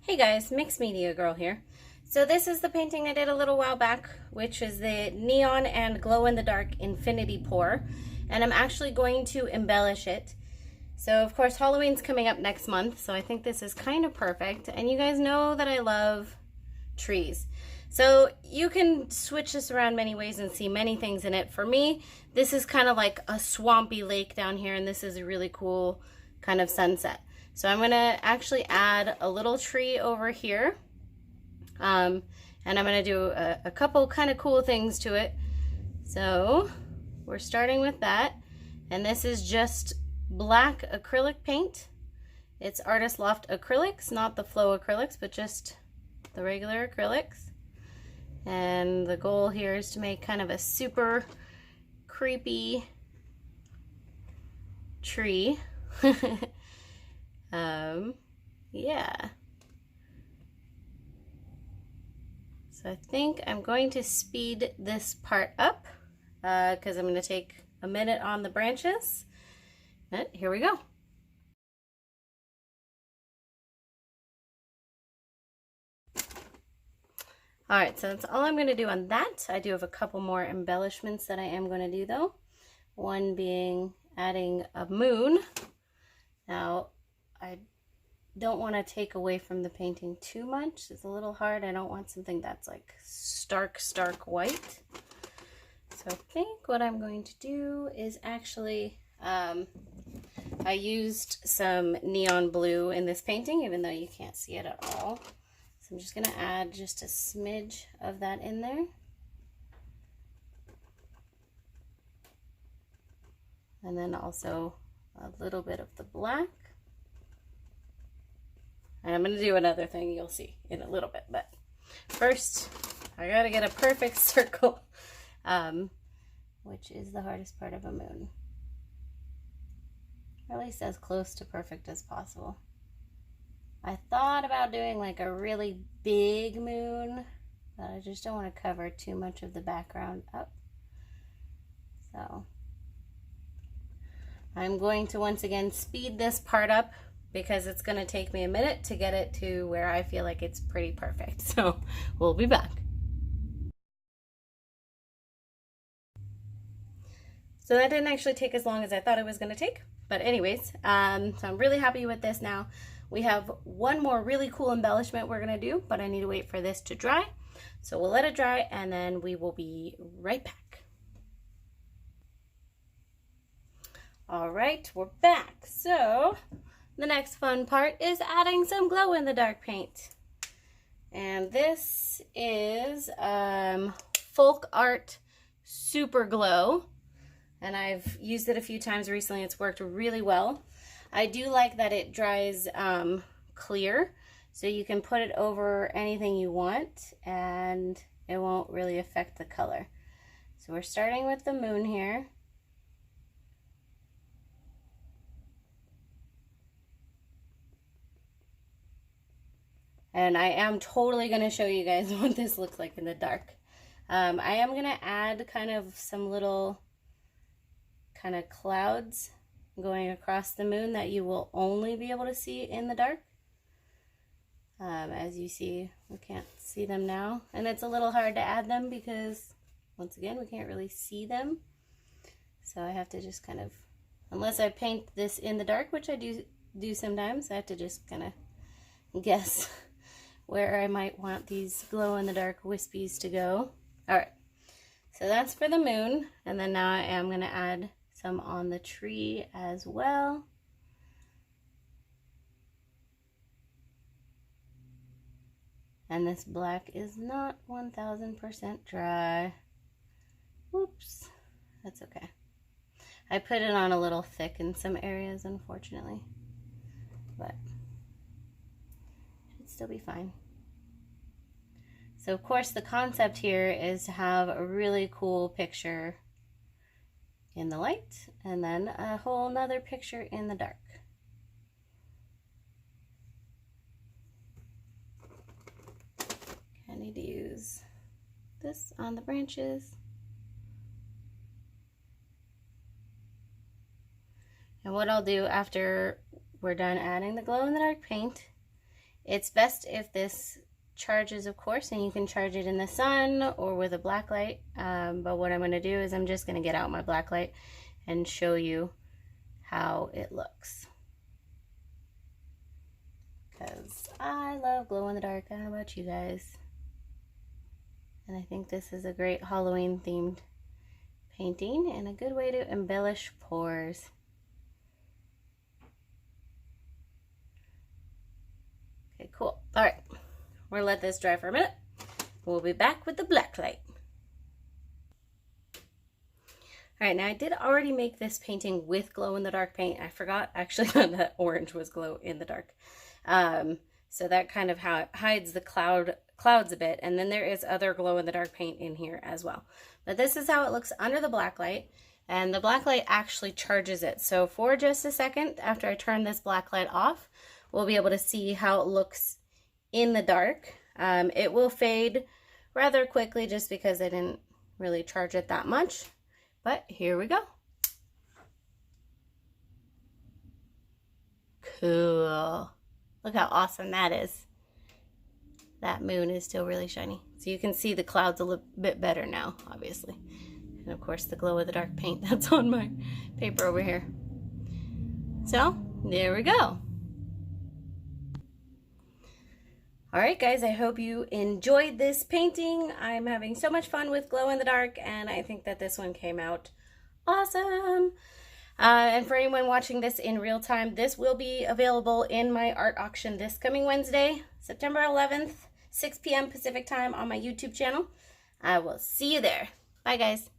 Hey guys, Mixed Media Girl here. So this is the painting I did a little while back, which is the Neon and Glow in the Dark Infinity Pour, and I'm actually going to embellish it. So of course Halloween's coming up next month, so I think this is kind of perfect, and you guys know that I love trees. So you can switch this around many ways and see many things in it. For me, this is kind of like a swampy lake down here, and this is a really cool kind of sunset. So I'm gonna actually add a little tree over here. And I'm gonna do a couple kind of cool things to it. So we're starting with that. And this is just black acrylic paint. It's Artist Loft acrylics, not the Flow acrylics, but just the regular acrylics. And the goal here is to make kind of a super creepy tree. Yeah. So I think I'm going to speed this part up because I'm going to take a minute on the branches. And here we go. All right, so that's all I'm going to do on that. I do have a couple more embellishments that I am going to do though. One being adding a moon. Now, I don't want to take away from the painting too much. It's a little hard. I don't want something that's like stark white. So I think what I'm going to do is actually, I used some neon blue in this painting, even though you can't see it at all. So I'm just going to add just a smidge of that in there. And then also a little bit of the black. And I'm going to do another thing you'll see in a little bit. But first, I got to get a perfect circle, which is the hardest part of a moon. Or at least as close to perfect as possible. I thought about doing like a really big moon, but I just don't want to cover too much of the background up. So I'm going to once again speed this part up because it's going to take me a minute to get it to where I feel like it's pretty perfect. So we'll be back. So that didn't actually take as long as I thought it was going to take. But anyways, so I'm really happy with this now. We have one more really cool embellishment we're going to do, but I need to wait for this to dry. So we'll let it dry and then we will be right back. All right, we're back. So the next fun part is adding some glow in the dark paint. And this is Folkart Super Glow. And I've used it a few times recently. It's worked really well. I do like that it dries clear, so you can put it over anything you want and it won't really affect the color. So we're starting with the moon here. And I am totally going to show you guys what this looks like in the dark. I am going to add kind of some little kind of clouds going across the moon that you will only be able to see in the dark. As you see, we can't see them now. And it's a little hard to add them because, once again, we can't really see them. So I have to just kind of, unless I paint this in the dark, which I do sometimes, I have to just kind of guess where I might want these glow-in-the-dark wispies to go. All right, so that's for the moon, and then now I am going to add some on the tree as well. And this black is not 1000% dry. Oops, that's okay. I put it on a little thick in some areas, unfortunately, but should still be fine. So of course the concept here is to have a really cool picture in the light and then a whole nother picture in the dark. I need to use this on the branches. And what I'll do after we're done adding the glow in the dark paint It's best if this charges, of course, and you can charge it in the sun or with a black light. But what I'm going to do is I'm just going to get out my black light and show you how it looks. Because I love glow in the dark. I don't know about you guys. And I think this is a great Halloween themed painting and a good way to embellish pores. Okay, cool. All right, we're gonna let this dry for a minute. We'll be back with the black light. All right, now I did already make this painting with glow in the dark paint. I forgot actually that orange was glow in the dark. So that kind of how it hides the clouds a bit. And then there is other glow in the dark paint in here as well. But this is how it looks under the black light. And the black light actually charges it. So for just a second, after I turn this black light off, we'll be able to see how it looks in the dark. It will fade rather quickly just because I didn't really charge it that much. But here we go. Cool. Look how awesome that is. That moon is still really shiny. So you can see the clouds a little bit better now, obviously. And of course the glow of the dark paint that's on my paper over here. So there we go. All right, guys, I hope you enjoyed this painting. I'm having so much fun with glow in the dark, and I think that this one came out awesome. And for anyone watching this in real time, this will be available in my art auction this coming Wednesday, September 11th, 6 p.m. Pacific time on my YouTube channel. I will see you there. Bye, guys.